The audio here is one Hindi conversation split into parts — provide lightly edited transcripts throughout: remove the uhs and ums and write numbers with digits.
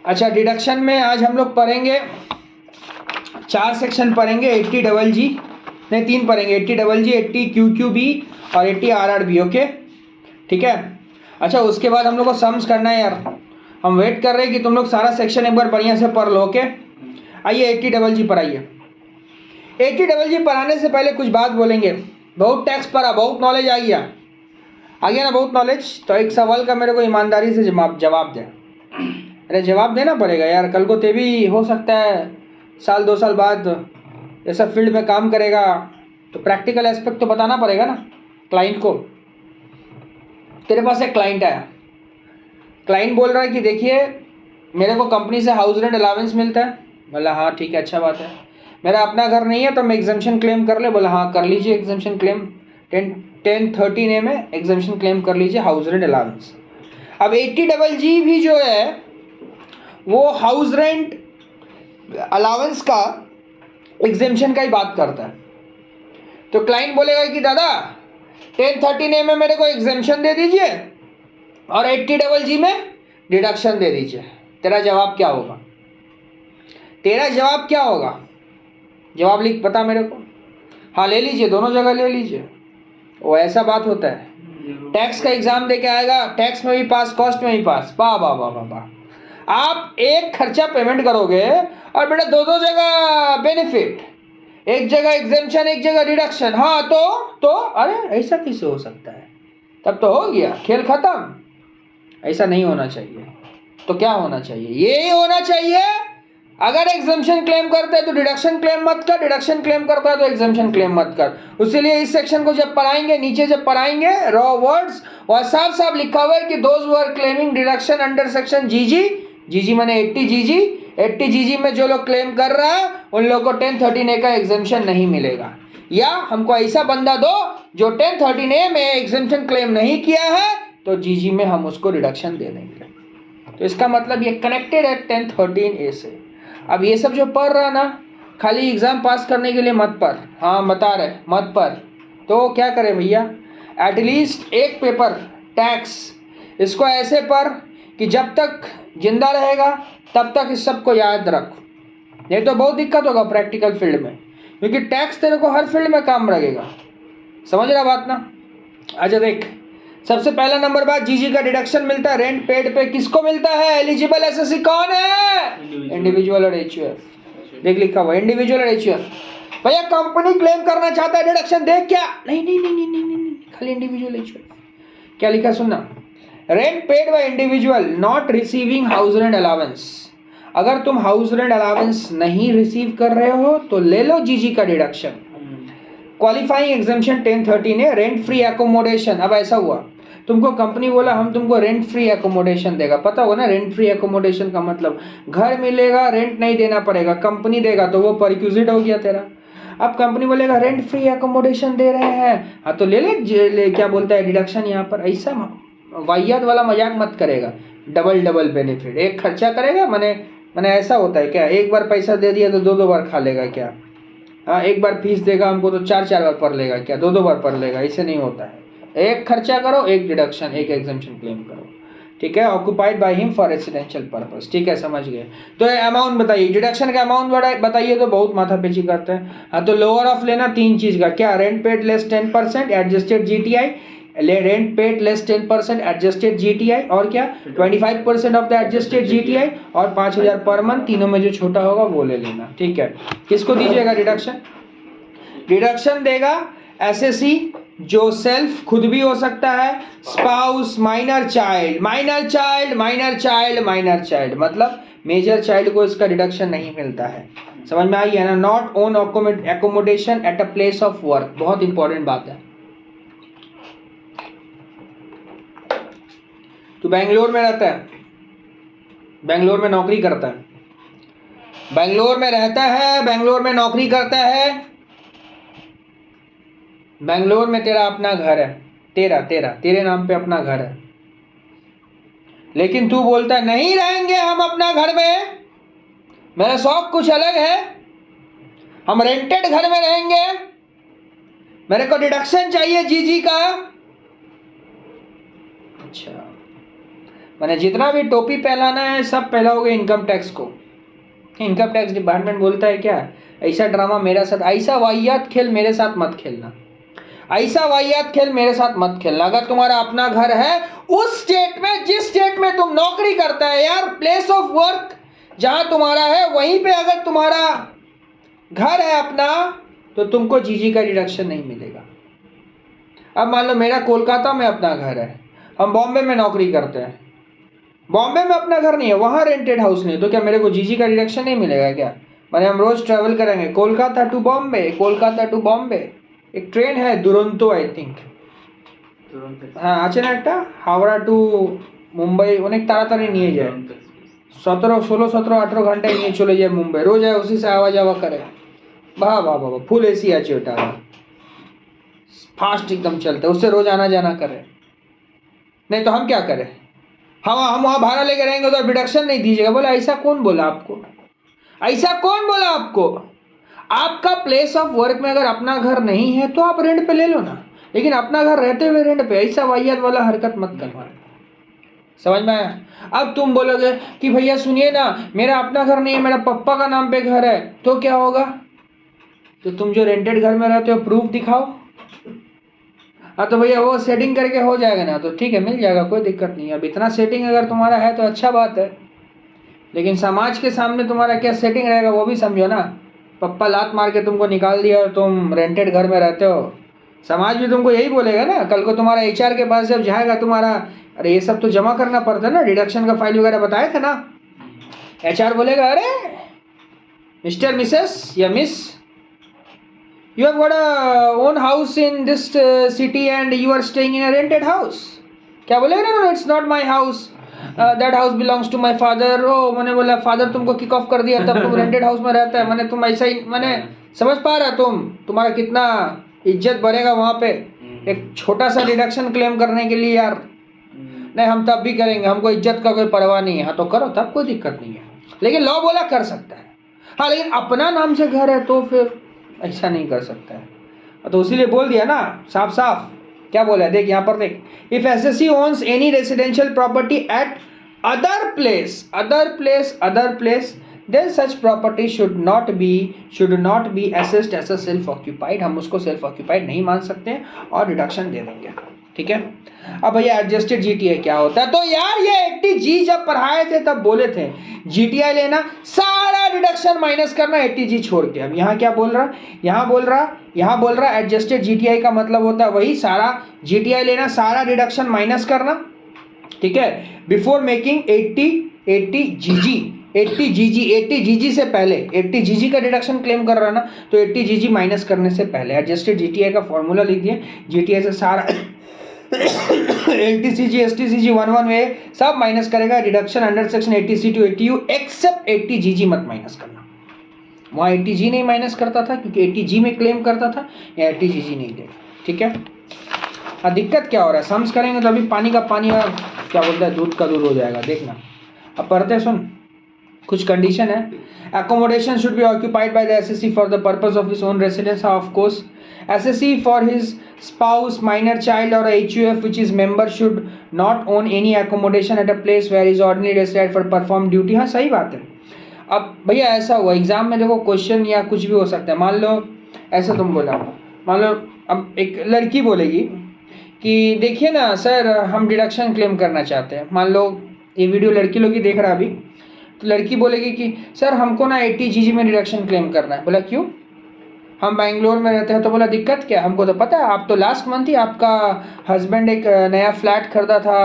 अच्छा, डिडक्शन में आज हम लोग पढ़ेंगे 4 सेक्शन पढ़ेंगे, 80 डबल जी, नहीं 3 पढ़ेंगे, 80 डबल जी, 80 QQB और 80 RRB। ओके, ठीक है। अच्छा, उसके बाद हम लोग को सम्स करना है यार। हम वेट कर रहे हैं कि तुम लोग सारा सेक्शन एक बार बढ़िया से पढ़ लो। ओके, आइए 80 डबल जी पर आइए। 80 डबल जी पढ़ाने से पहले कुछ बात बोलेंगे। बहुत टैक्स पढ़ा, बहुत नॉलेज आ गया ना, बहुत नॉलेज। तो एक सवाल का मेरे को ईमानदारी से जवाब दे। अरे जवाब देना पड़ेगा यार, कल को ते भी हो सकता है साल 2 साल बाद ऐसा फील्ड में काम करेगा, तो प्रैक्टिकल एस्पेक्ट तो बताना पड़ेगा ना क्लाइंट को। तेरे पास एक क्लाइंट आया, क्लाइंट बोल रहा है कि देखिए मेरे को कंपनी से हाउस रेंट अलाउंस मिलता है। बोला हाँ ठीक है, अच्छा बात है। मेरा अपना घर नहीं है तो मैं एग्जम्पशन क्लेम कर ले। बोला हाँ कर लीजिए एग्जम्पशन क्लेम, 1013A में एग्जम्पशन क्लेम कर लीजिए हाउस रेंट अलाउंस। अब 80 डबल जी भी जो है वो हाउस रेंट अलाउंस का एग्जम्पशन का ही बात करता है। तो क्लाइंट बोलेगा कि दादा 1013A में मेरे को एग्जम्पशन दे दीजिए और 80 डबल जी में डिडक्शन दे दीजिए। तेरा जवाब क्या होगा? तेरा जवाब क्या होगा? जवाब लिख बता मेरे को। हाँ ले लीजिए, दोनों जगह ले लीजिए। वो ऐसा बात होता है, टैक्स का एग्जाम दे के आएगा, टैक्स में भी पास, कॉस्ट में भी पास। वाह वाह वाह वाह वाह। आप एक खर्चा पेमेंट करोगे और बेटा दो जगह बेनिफिट, एक जगह एग्जेम्पशन एक जगह डिडक्शन। हाँ तो अरे ऐसा कैसे हो सकता है? तब तो हो गया, खेल खत्म। ऐसा नहीं होना चाहिए। तो क्या होना चाहिए? यही होना चाहिए, अगर एग्जम्पशन क्लेम करते हैं तो डिडक्शन क्लेम मत कर, डिडक्शन क्लेम करता है तो एग्जम्पशन क्लेम मत कर। इसीलिए इस सेक्शन को जब पढ़ाएंगे, नीचे जब पढ़ाएंगे रॉ वर्ड्स, वह साफ साफ लिखा हुआ है कि those who are claiming deduction under section GG माने 80 जीजी में जो लोग क्लेम कर रहा है उन लोगों को 1013A का एग्जम्पशन नहीं मिलेगा। या हमको ऐसा बंदा दो जो 1013A में एग्जम्पशन क्लेम नहीं किया है, तो जीजी में हम उसको रिडक्शन दे देंगे। तो इसका मतलब ये कनेक्टेड है 1013A से। अब ये सब जो पढ़ रहा ना, खाली एग्जाम पास करने के लिए मत पढ़। हाँ बता रहे मत पढ़, तो क्या करे भैया, एटलीस्ट एक पेपर टैक्स इसको ऐसे पढ़ कि जब तक जिंदा रहेगा तब तक इस सब को याद रख। नहीं तो बहुत दिक्कत होगा प्रैक्टिकल फील्ड में, क्योंकि टैक्स तेरे को हर फील्ड में काम लगेगा। समझ रहा बात ना? अच्छा देख, सबसे पहला नंबर बात, जीजी का डिडक्शन मिलता है रेंट पेड पे। किसको मिलता है? एलिजिबल एसएससी कौन है? इंडिविजुअल और एचयूएफ। देख लिखा हुआ इंडिविजुअल और एचयूएफ। भैया कंपनी क्लेम करना चाहता है डिडक्शन, देख क्या? नहीं नहीं नहीं नहीं नहीं नहीं, खाली इंडिविजुअल एचयूएफ। क्या लिखा सुनना, rent paid by individual not receiving house rent allowance. अगर तुम हाउस रेंट अलाउंस नहीं रिसीव कर रहे हो तो ले लो जीजी का deduction. Qualifying exemption 1013A rent free accommodation. अब ऐसा हुआ, तुमको कंपनी बोला हम तुमको रेंट फ्री एकोमोडेशन देगा। पता होगा ना रेंट फ्री एकोमोडेशन का मतलब, घर मिलेगा रेंट नहीं देना पड़ेगा, कंपनी देगा, तो वो परक्यूजिट हो गया तेरा। अब कंपनी बोलेगा रेंट फ्री एकोमोडेशन दे रहे हैं, हाँ तो ले क्या बोलता है डिडक्शन। यहाँ पर ऐसा वाहियात वाला मजाक मत करेगा। डबल बेनिफिट, एक खर्चा करेगा मैंने ऐसा होता है क्या? एक बार पैसा दे दिया तो दो बार खा लेगा क्या? हाँ, एक बार फीस देगा हमको तो 4 बार पढ़ लेगा क्या? दो बार पढ़ लेगा? ऐसे नहीं होता है। एक खर्चा करो, एक डिडक्शन, एक एग्जम्पशन क्लेम करो। ठीक है, occupied by him for residential purpose. ठीक है, समझ गए? तो अमाउंट बताइए, डिडक्शन का अमाउंट बताइए, तो बहुत माथापेची करते हैं। हाँ तो लोअर ऑफ लेना 3 चीज का, क्या? Rent paid less 10% adjusted GTI, rent paid less 10% adjusted GTI, और क्या 25% ऑफ द एडजस्टेड जीटीआई, और 5000 पर मंथ। तीनों में जो छोटा होगा वो ले लेना। ठीक है, किसको दीजिएगा डिडक्शन? डिडक्शन देगा एसएससी, जो सेल्फ खुद भी हो सकता है, स्पाउस, माइनर चाइल्ड, मतलब मेजर चाइल्ड को इसका डिडक्शन नहीं मिलता है। समझ में आई है ना? Not own accommodation at a place of work, बहुत इंपॉर्टेंट बात है। तो बेंगलोर में रहता है, बेंगलोर में नौकरी करता है, बेंगलोर में रहता है, बेंगलोर में नौकरी करता है, बेंगलोर में तेरा अपना घर है, तेरे नाम पे अपना घर है, लेकिन तू बोलता है नहीं रहेंगे हम अपना घर में, मेरा शौक कुछ अलग है, हम रेंटेड घर में रहेंगे, मेरे को डिडक्शन चाहिए जीजी का। अच्छा, मैंने जितना भी टोपी पहनाना है सब पहनाओगे इनकम टैक्स को। इनकम टैक्स डिपार्टमेंट बोलता है क्या, ऐसा ड्रामा मेरे साथ, ऐसा वाहियात खेल मेरे साथ मत खेलना, ऐसा वाहियात खेल मेरे साथ मत खेलना। अगर तुम्हारा अपना घर है उस स्टेट में, जिस स्टेट में तुम नौकरी करता है यार, प्लेस ऑफ वर्क जहां तुम्हारा है वहीं पे अगर तुम्हारा घर है अपना, तो तुमको जीजी का डिडक्शन नहीं मिलेगा। अब मान लो मेरा कोलकाता में अपना घर है, हम बॉम्बे में नौकरी करते हैं, बॉम्बे में अपना घर नहीं है, वहां रेंटेड हाउस नहीं है, तो क्या मेरे को जीजी का डिडक्शन नहीं मिलेगा क्या? मैंने हम रोज ट्रेवल करेंगे कोलकाता टू बॉम्बे, कोलकाता टू बॉम्बे, एक ट्रेन है दुरंतो आई थिंक, हाँ আছে না একটা হাওড়া টু মুম্বাই, অনেক তাড়াতাড়ি নিয়ে যায়, 16-17 ঘন্টায় নিয়ে চলে যায় মুম্বাই, রোজ है उसी से आवा जावा करे, वाह वाह वाह, फुल एसी আছে ওটা, फास्ट एकदम चलता है, उससे रोज आना जाना करे। नहीं तो हम क्या करें, हम वहाँ भाड़ा लेके रहेंगे तो डिडक्शन नहीं दीजिएगा। बोला ऐसा कौन बोला आपको, ऐसा कौन बोला आपको? आपका प्लेस ऑफ वर्क में अगर अपना घर नहीं है तो आप रेंट पे ले लो ना, लेकिन अपना घर रहते हुए रेंट पे ऐसा वाहियात वाला हरकत मत करना। समझ में आया? अब तुम बोलोगे कि भैया सुनिए ना, मेरा अपना घर नहीं है, मेरा पप्पा का नाम पे घर है, तो क्या होगा? तो तुम जो रेंटेड घर में रहते हो प्रूफ दिखाओ। हाँ तो भैया वो सेटिंग करके हो जाएगा ना, तो ठीक है मिल जाएगा, कोई दिक्कत नहीं है। अब इतना सेटिंग अगर तुम्हारा है तो अच्छा बात है, लेकिन समाज के सामने तुम्हारा क्या सेटिंग रहेगा वो भी समझो ना। पप्पा लात मार के तुमको निकाल दिया और तुम रेंटेड घर में रहते हो, समाज भी तुमको यही बोलेगा ना। कल को तुम्हारा एचआर के पास जब जाएगा तुम्हारा, अरे ये सब तो जमा करना पड़ता है ना, डिडक्शन का फाइल वगैरह बताया था ना, एचआर बोलेगा अरे मिस्टर मिसेस या miss, you have got a own house in this city and you are staying in a rented house। क्या बोलेगा? no it's not my house, that house belongs to my father। ओ मैंने बोला फादर तुमको किक ऑफ कर दिया तब तुम रेंटेड हाउस में रहता है, मैंने तुम ऐसा ही, मैंने समझ पा रहा तुम्हारा कितना इज्जत बढ़ेगा वहाँ पे एक छोटा सा डिडक्शन क्लेम करने के लिए यार। नहीं हम तब भी करेंगे, हमको इज्जत का कोई परवाह नहीं है। हाँ तो करो, तब कोई दिक्कत नहीं है, लेकिन लॉ बोला कर सकता है। हाँ लेकिन अपना नाम से घर है तो फिर ऐसा नहीं कर सकता है। तो इसीलिए बोल दिया ना साफ साफ, क्या बोला है देख यहाँ पर देख, if assessee owns any residential property at other place then such property should not be assessed as a self occupied. हम उसको सेल्फ ऑक्यूपाइड नहीं मान सकते और डिडक्शन दे देंगे, ठीक है। अब भैया एडजस्टेड जीटीआई क्या होता है? तो यार ये 80G जब पढ़ाए थे तब बोले थे जीटीआई लेना, सारा डिडक्शन माइनस करना 80G छोड़ के। अब यहाँ क्या बोल रहा, यहाँ बोल रहा एडजस्टेड जीटीआई का मतलब होता है वही सारा जीटीआई लेना, सारा डिडक्शन माइनस करना, ठीक है, बिफोर मेकिंग 80GG से पहले 80GG का डिडक्शन क्लेम कर रहा ना, तो 80GG माइनस करने से पहले एडजस्टेड जीटीआई का फॉर्मूला लिख दिए, जीटीआई से सारा LTCG STCG 11A सब माइनस करेगा, deduction under section 80C to 80U except 80GG मत माइनस करना। वहाँ 80G नहीं माइनस करता था क्योंकि 80G में क्लेम करता था, या 80GG नहीं देगा, ठीक है। हाँ दिक्कत क्या हो रहा है, सम्स करेंगे तो अभी पानी का पानी और क्या बोलता है दूध का दूध हो जाएगा, देखना। अब पढ़ते सुन, कुछ कंडीशन है। Accommodation should be occupied by the assessee for the purpose of his own residence, of course SSC for his spouse, minor child or HUF which is member should not own any accommodation at a place where is ordinary resident for perform duty। हाँ सही बात है। अब भैया ऐसा हुआ एग्जाम में, देखो क्वेश्चन या कुछ भी हो सकता है, मान लो ऐसा तुम बोला, मान लो अब एक लड़की बोलेगी कि देखिए ना सर हम डिडक्शन क्लेम करना चाहते हैं, मान लो ये वीडियो लड़की लोग ही देख रहा अभी, तो लड़की बोलेगी कि सर हमको ना 80GG में डिडक्शन क्लेम करना है। बोला क्यों, हम बेंगलोर में रहते हैं। तो बोला दिक्कत क्या, हमको तो पता है, आप तो लास्ट मंथ ही आपका हस्बैंड एक नया फ्लैट खरीदा था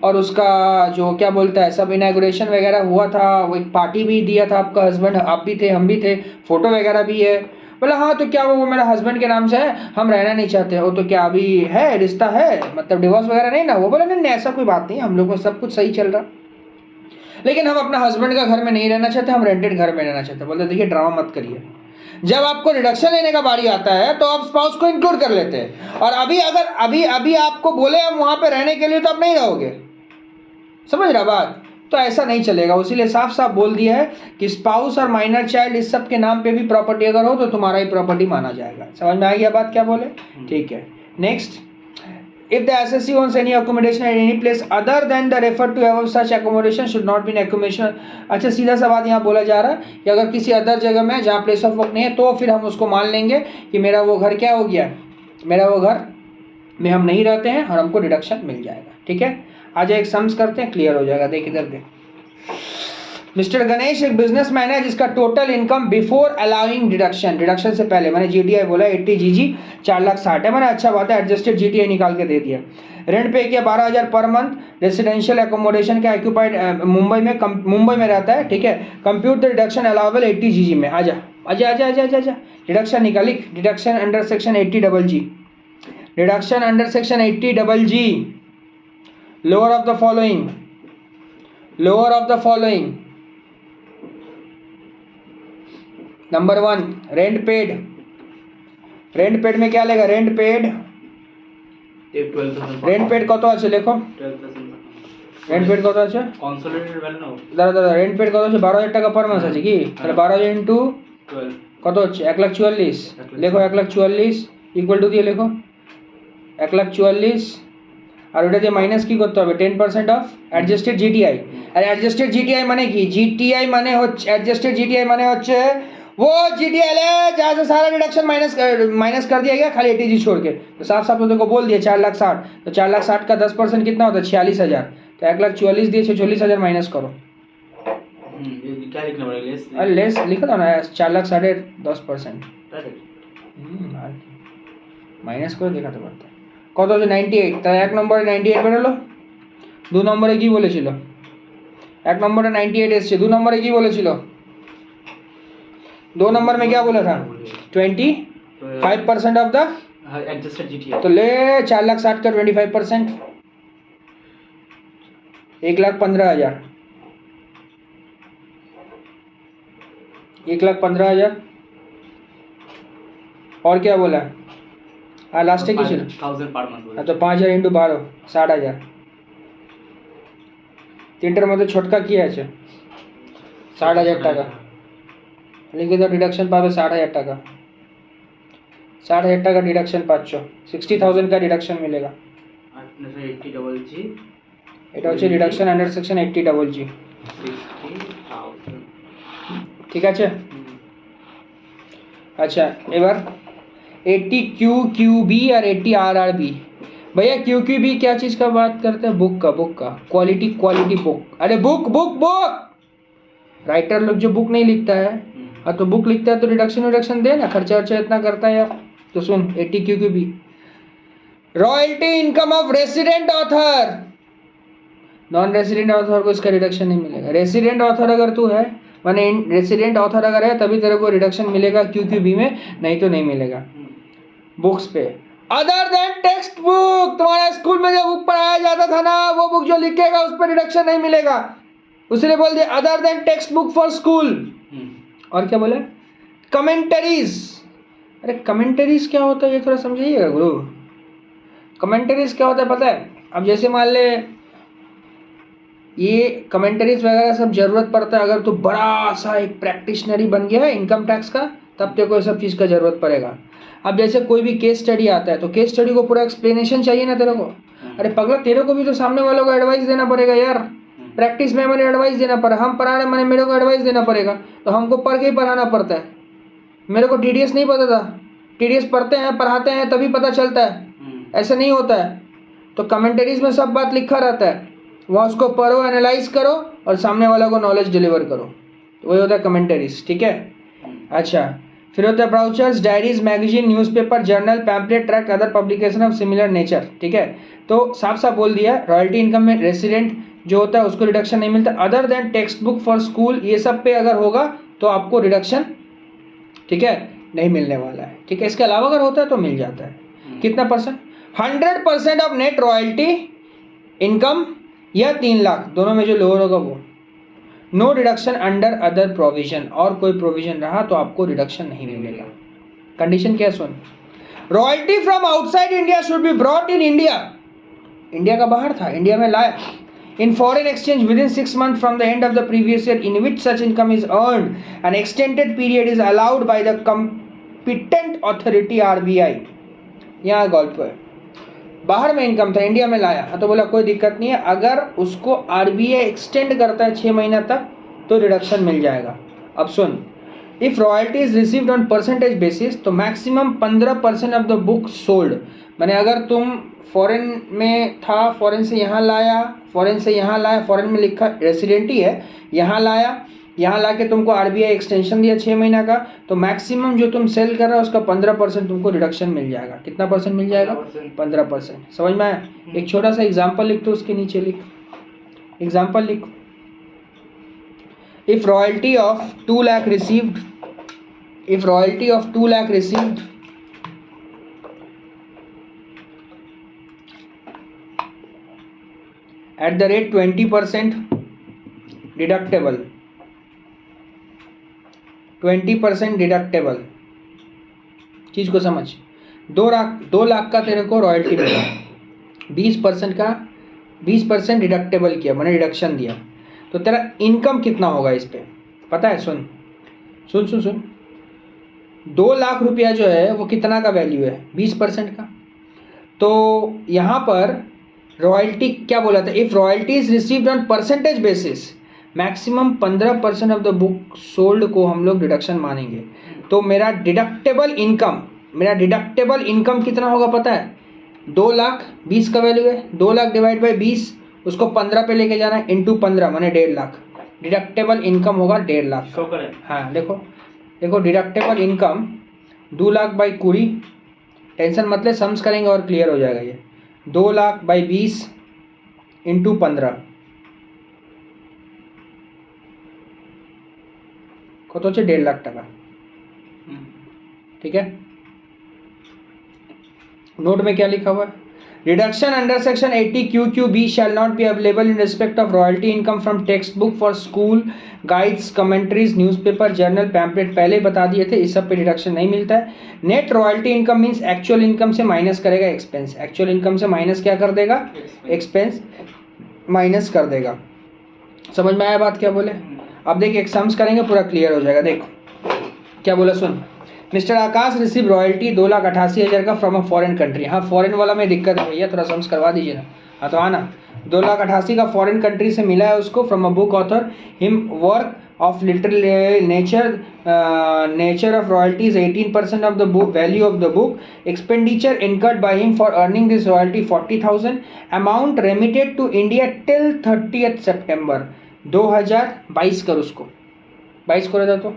और उसका जो क्या बोलता है सब इनॉग्रेशन वगैरह हुआ था, वो एक पार्टी भी दिया था आपका हस्बैंड, आप भी थे हम भी थे, फोटो वगैरह भी है। बोला हाँ तो क्या वो मेरा हस्बैंड के नाम से है, हम रहना नहीं चाहते हो, तो क्या अभी है रिश्ता है, मतलब डिवोर्स वगैरह नहीं ना? वो बोला नहीं ऐसा कोई बात नहीं, हम लोग को सब कुछ सही चल रहा, लेकिन हम अपना हस्बैंड का घर में नहीं रहना चाहते, हम रेंटेड घर में रहना चाहते। बोलते देखिए ड्रामा मत करिए, जब आपको रिडक्शन लेने का बारी आता है तो आप स्पाउस को इंक्लूड कर लेते हैं, और अभी आपको बोले हम वहां पे रहने के लिए तो आप नहीं रहोगे, समझ रहा बात? तो ऐसा नहीं चलेगा, इसीलिए साफ साफ बोल दिया है कि स्पाउस और माइनर चाइल्ड इस सब के नाम पे भी प्रॉपर्टी अगर हो तो तुम्हारा ही प्रॉपर्टी माना जाएगा। समझ में आ गया बात क्या बोले? ठीक है। Next, If the assessee wants any accommodation at any place other than the referred to above, such accommodation should not be an accommodation. अच्छा सीधा सा बात यहाँ बोला जा रहा है कि अगर किसी अदर जगह में जहाँ प्लेस ऑफ वर्क नहीं है तो फिर हम उसको मान लेंगे कि मेरा वो घर क्या हो गया, मेरा वो घर में हम नहीं रहते हैं और हमको डिडक्शन मिल जाएगा। ठीक है, आज एक सम्स करते हैं, क्लियर हो जाएगा। देख इधर देख, मिस्टर गणेश एक बिजनेसमैन है जिसका total income before allowing deduction, deduction से पहले मैंने जीटीआई बोला 80 जीजी 4,60,000 है, मैंने अच्छा बात है एडजस्टेड जीटीआई निकाल के दे दिया। रेंट पे किया 12,000 पर मंथ, रेसिडेंशियल एकोमोडेशन का ऑक्यूपाइड मुंबई में रहता है। ठीक है, कंप्यूट द डिडक्शन अलाउबल 80 जीजी में। आजा आजा आजा आजा आजा आजा डिडक्शन निकाल, लिख deduction under section 80 deduction under section 80 lower of the following, lower of the following. Number 1 rent paid, rent paid में क्या लेगा, रेंट पेड रेंट पेड कत আছে লেখো, रेंट पेड कत আছে কনসোলিডেটেড ভ্যালু নাও, দাঁড়া দাঁড়া রেন্ট পেড কত আছে 12,000 টাকা পার মাস আছে কি, তাহলে 12,000 ইনটু 12 কত হচ্ছে 1,44,000 লেখো, 1,44,000 ইকুয়াল টু দিয়ে লেখো 1,44,000 আর ওটা দিয়ে মাইনাস কি করতে হবে 10% অফ অ্যাডজাস্টেড জিটিআই। আর অ্যাডজাস্টেড জিটিআই মানে কি, জিটিআই মানে হচ্ছে অ্যাডজাস্টেড জিটিআই মানে হচ্ছে वो जीटीआई है जहाँ से सारा डिडक्शन माइनस कर दिया गया खाली 80 जी छोड़ के। तो साफ साफ तो देखो बोल दिया 4,60,000, तो 4,60,000 का 10% कितना होता है 46,000, तो 1,44,000 दिए 46,000 माइनस करो। क्या लिखना पड़ेगा, अरे लेस लिखा था ना 4,60,000 10% माइनस করে দেখাতে পারতে কত হচ্ছে 98, তাহলে এক নম্বরে 98 বেরোলো, দু নম্বরে কি বলেছিল, এক নম্বরে 98 এসছে, দু নম্বরে কি বলেছিল, दो नंबर में क्या बोला था 25% ऑफ द एडजस्टेड जीटीआई, तो ले 4,60,000 का 25% 1,15,000, 1,15,000 और क्या बोला, हाँ लास्ट की 1000 पर मंथ, तो 5,000 इंटू 12 60,000 তিনটার মধ্যে ছোটকা কি আছে 60,000 টাকা, লিখে দাও ডিডাকশন পাবে 60,000 টাকা, 60,000 টাকা ডিডাকশন পাচ্ছ, 60,000 का डिडक्शन मिलेगा। এটা হচ্ছে ডিডাকশন আন্ডার সেকশন 80 जी। ঠিক আছে, अच्छा এবার 80 QQB और 80 RRB। भैया QQB क्या चीज का बात करते हैं, बुक का, बुक का क्वालिटी, क्वालिटी बुक, अरे बुक बुक बुक, राइटर लोग जो बुक नहीं लिखता है, हाँ तो बुक लिखता है तो रिडक्शन दे ना, खर्चा वर्चा इतना करता है यार। तो सुन 80 QQB royalty income of resident author, non resident author को इसका रिडक्शन नहीं मिलेगा। रेसिडेंट ऑथर अगर तू है माने रेसिडेंट ऑथर अगर है तभी तेरे को रिडक्शन मिलेगा QQB में, नहीं तो नहीं मिलेगा। बुक्स पे अदर देन टेक्स्ट बुक, तुम्हारे स्कूल में जो बुक पढ़ाया जाता था ना वो बुक जो लिखेगा उस पर रिडक्शन नहीं मिलेगा, उसने बोल दिया other than text book for school. और क्या बोला, कमेंटरीज, अरे कमेंटरीज क्या होता है ये थोड़ा समझिएगा गुरु। कमेंटरीज क्या होता है पता है, अब जैसे मान ले ये कमेंटरीज वगैरह सब जरूरत पड़ता है अगर तू बड़ा सा एक प्रैक्टिशनरी बन गया है इनकम टैक्स का, तब तेरे को सब चीज़ का जरूरत पड़ेगा। अब जैसे कोई भी केस स्टडी आता है तो केस स्टडी को पूरा एक्सप्लेनेशन चाहिए ना तेरे को, अरे पगला तेरे को भी तो सामने वालों को एडवाइस देना पड़ेगा यार, प्रैक्टिस में मैंने एडवाइस देना पड़ा, हम पढ़ा रहे मैंने मेरे को एडवाइस देना पड़ेगा, तो हमको पढ़ के ही पढ़ाना पड़ता है। मेरे को TDS नहीं पता था, TDS पढ़ते हैं पढ़ाते हैं तभी पता चलता है, ऐसे नहीं होता है। तो कमेंटरीज में सब बात लिखा रहता है, वहाँ उसको पढ़ो, एनालाइज करो और सामने वाला को नॉलेज डिलीवर करो, तो वही होता है कमेंटरीज। ठीक है, अच्छा फिर होता है brochures, diaries, magazine, newspaper, journal, pamphlet, tract, other publication of similar nature. ठीक है, तो साफ साफ बोल दिया रॉयल्टी इनकम में रेसिडेंट जो होता है उसको रिडक्शन नहीं मिलता, other than text book for school ये सब पे अगर होगा तो आपको रिडक्शन ठीक है नहीं मिलने वाला है। ठीक है, इसके अलावा अगर होता है तो मिल जाता है। कितना percent, 100% of net royalty income या 3 लाख दोनों में जो लोअर होगा वो। No reduction under other provision, और कोई प्रोविजन रहा तो आपको रिडक्शन नहीं मिलेगा। कंडीशन क्या सुन, royalty from outside India should be brought in India, India का बाहर था इंडिया में लाया, in foreign exchange within 6 months from the end of the previous year in which such income is earned, an extended period is allowed by the competent authority RBI। यहाँ गॉल्फ है, बाहर में इनकम था, इंडिया में लाया, तो बोला कोई दिक्कत नहीं है, अगर उसको आरबीआई एक्सटेंड करता है 6 महीना तक तो रिडक्शन मिल जाएगा। अब सुन, if royalty is received on percentage basis तो maximum 15% of the book sold, मैंने अगर तुम फॉरेन में था, फॉरेन से यहाँ लाया, फॉरेन से यहाँ लाया, फॉरेन में लिखा रेसिडेंट ही है, यहाँ लाया, यहाँ ला के तुमको आरबीआई एक्सटेंशन दिया 6 महीना का, तो मैक्सिमम जो तुम सेल कर रहे हो उसका 15% तुमको रिडक्शन मिल जाएगा। कितना परसेंट मिल जाएगा? 15%। समझ में आया? एक छोटा सा एग्जाम्पल लिख दो, उसके नीचे लिख, एग्जाम्पल लिख, if royalty of 2 lakh received, if royalty of 2 lakh received at the rate 20% deductible, 20% deductible, चीज को समझ, 2 लाख का तेरे को रॉयल्टी मिला, 20% का 20% डिडक्टेबल किया, मैंने डिडक्शन दिया, तो तेरा इनकम कितना होगा इस पे पता है? सुन सुन सुन सुन, 2 लाख रुपया जो है वो कितना का वैल्यू है? 20% का। तो यहाँ पर रॉयल्टी क्या बोला था? If royalty is received on percentage basis maximum 15% of the book sold को हम लोग डिडक्शन मानेंगे। तो मेरा डिडक्टेबल इनकम कितना होगा पता है? 2 लाख, 20 का वैल्यू है, 2 लाख डिवाइड बाई 20, उसको 15 पे लेके जाना है, इंटू 15 माने 1.5 लाख, डिडक्टेबल इनकम होगा 1.5 लाख। हाँ देखो देखो, deductible income 2 lakh by 20, tension मतलब सम्स करेंगे और क्लियर हो जाएगा ये, 2 लाख बाई 20 इंटू 15 কত হচ্ছে? 1.5 লাখ টাকা। ठीक है, नोट में क्या लिखा हुआ है? Reduction under section 80 QQB shall not be available in respect of royalty income from textbook for school guides, commentaries, newspaper, journal, pamphlet पहले बता दिए थे, इस सब पे डिडक्शन नहीं मिलता है। Net royalty income means actual income से माइनस करेगा एक्सपेंस, एक्चुअल इनकम से माइनस क्या कर देगा? एक्सपेंस माइनस कर देगा। समझ में आया बात क्या बोले? अब देख एक सम्स करेंगे पूरा क्लियर हो जाएगा। देख क्या बोला सुन, मिस्टर आकाश रिसीव रॉयल्टी 2,88,000 का फ्रॉम अ फॉरेन कंट्री। हाँ फॉरेन वाला में दिक्कत है भैया, थोड़ा सम्स करवा दीजिए ना। हाँ तो आना, 2,88,000 का फॉरेन कंट्री से मिला है उसको, from a book author him work of little nature of royalties 18% of the book value of the book, expenditure incurred by him for earning this royalty 40,000, amount remitted to India till 30 September 2022 कर, उसको 22 করে দাও তো,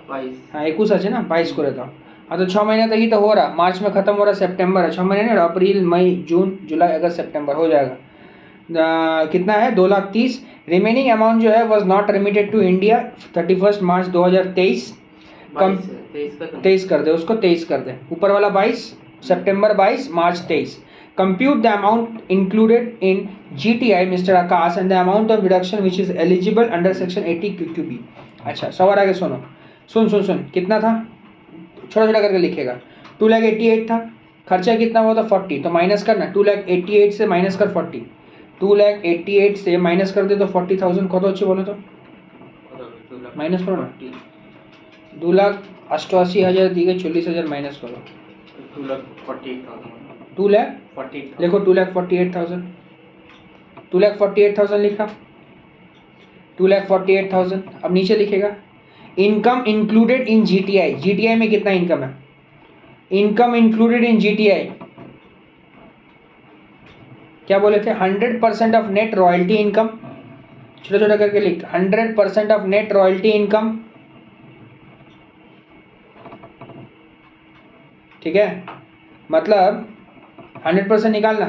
22 हाँ 21 আছে ना, 22 করে দাও। हाँ तो 6 महीने तक ही तो हो रहा, मार्च में खत्म हो रहा, सितंबर है, 6 महीने नहीं, अप्रैल मई जून जुलाई अगस्त सितंबर हो जाएगा। कितना है? 2,30,000। रिमेनिंग अमाउंट जो है was not remitted to India 31 March 2023, कम 23 कर दे, उसको 23 कर दे, ऊपर वाला 22, सितंबर 22, मार्च 23। Compute the amount included in GTI, Mr. Akash, and the amount of reduction which is eligible under section 80 QQB। अच्छा सवाल आगे सुनो, सुन सुन सुन, कितना था? छोटा छोटा करके लिखेगा। 2,88,000 था, खर्चा कितना हुआ था? 40, तो माइनस करना, 2,88,000 से माइनस कर 40, 2,88,000 से माइनस कर दे तो 40,000 কত হচ্ছে বলো তো? মাইনাস করো না, 2,88,000 দিকে 40,000 মাইনাস করো, 2 लाख लिखो, 2,48,000, 2,48,000 लिखा, 2,48,000। अब नीचे लिखेगा income included in GTI, GTI में कितना इनकम है? इनकम इंक्लूडेड इन जीटीआई क्या बोले थे? 100% ऑफ नेट रॉयल्टी इनकम, छोटा छोटा करके लिख, 100% ऑफ नेट रॉयल्टी इनकम, ठीक है, मतलब 100% निकालना।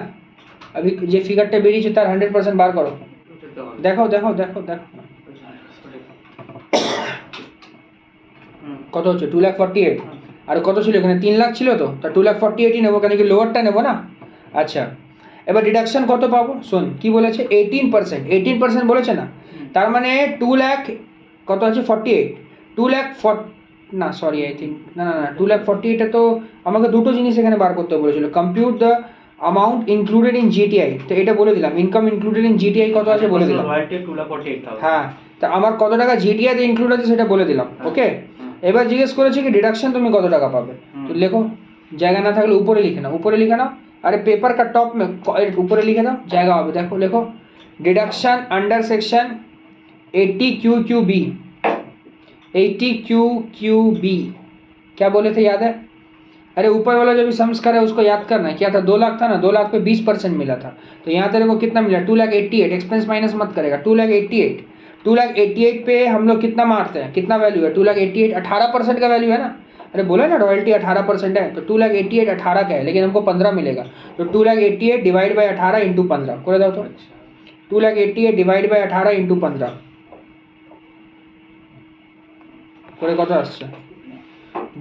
अभी जे फिगरटे बेरिয়েছে তার 100% বার করো, দেখো দেখো দেখো দেখো কত হচ্ছে? 2,48,000 আর কত ছিল এখানে? 3 লাখ ছিল তো, তা 2,48,000 নেব, কেন কি লোয়ারটা নেব না। আচ্ছা এবার ডিডাকশন কত পাবো? শোন কি বলেছে, 18%, 18% বলেছে না, তার মানে 2 লাখ কত আছে? 48, 2 লাখ না সরি আই থিঙ্ক না না না 2,48,000 তো আমাকে দুটো জিনিস এখানে বার করতে বলেছিল, compute the amount included in GTI, তো এটা বলে দিলাম, ইনকাম ইনক্লুডেড ইন জিটিআই কত আছে বলে দিলাম। হ্যাঁ তা আমার কত টাকা জিটিআই তে ইনক্লুড আছে সেটা বলে দিলাম। ওকে এবার জিজ্ঞেস করেছে কি ডিডাকশন তুমি কত টাকা পাবে, তো লেখো, জায়গা না থাকলে উপরে লিখে নাও, উপরে লিখে নাও, अरे पेपर का टॉप में ऊपर लिखे था जाएगा, अब देखो लिखो deduction under section 80 QQB 80 QQB क्या बोले थे याद है? अरे ऊपर वाला जो भी सम्स करे उसको याद करना है। क्या था 2 लाख था ना, 2 लाख पे 20% मिला था, तो यहाँ तेरे को कितना मिला 2,88,000। एक्सपेंस माइनस मत करेगा 2,88,000। 2,88,000 पे हम लोग कितना मारते हैं, कितना वैल्यू है 2,88,000 18% का वैल्यू है ना। अरे बोला ना रॉयल्टी 18% है, तो 2,88,000 18 का है लेकिन हमको 15 मिलेगा, तो 2,88,000 डिवाइड बाई 18 इंटू 15 করে দাও তো। 2,88,000 ডিভাইড বাই 18 इंटू 15 করে কত আসছে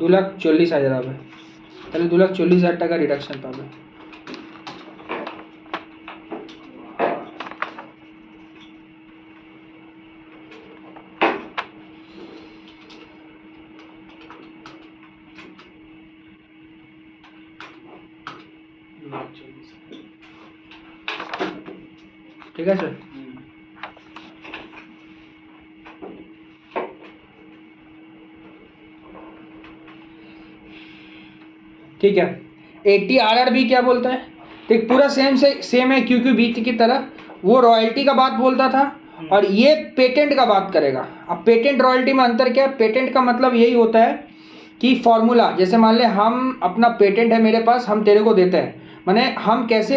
2,40,000 হবে। তাহলে 2,40,000 টাকা রিডাকশন পাবে। ঠিক আছে, ठीक है। 80 RRB क्या बोलता है, तो पूरा सेम है QQB की तरह। वो रॉयल्टी का बात बोलता था और ये पेटेंट का बात करेगा। अब पेटेंट रॉयल्टी में अंतर क्या है? पेटेंट का मतलब यही होता है कि फॉर्मूला, जैसे मान ले हम अपना पेटेंट है मेरे पास, हम तेरे को देते हैं, माने हम कैसे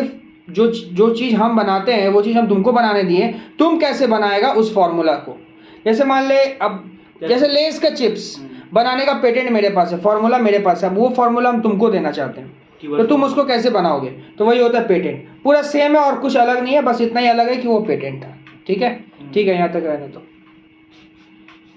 जो चीज़ हम बनाते हैं वो चीज़ हम तुमको बनाने दिए, तुम कैसे बनाएगा उस फॉर्मूला को। जैसे मान ले अब जैसे लेस का चिप्स बनाने का पेटेंट मेरे पास है, फॉर्मूला मेरे पास है, वो फॉर्मूला हम तुमको देना चाहते हैं, तो तुम उसको कैसे बनाओगे, तो वही होता है पेटेंट। पूरा सेम है और कुछ अलग नहीं है, बस इतना ही अलग है कि वो पेटेंट था। ठीक है, ठीक है, यहाँ तक रहने तो।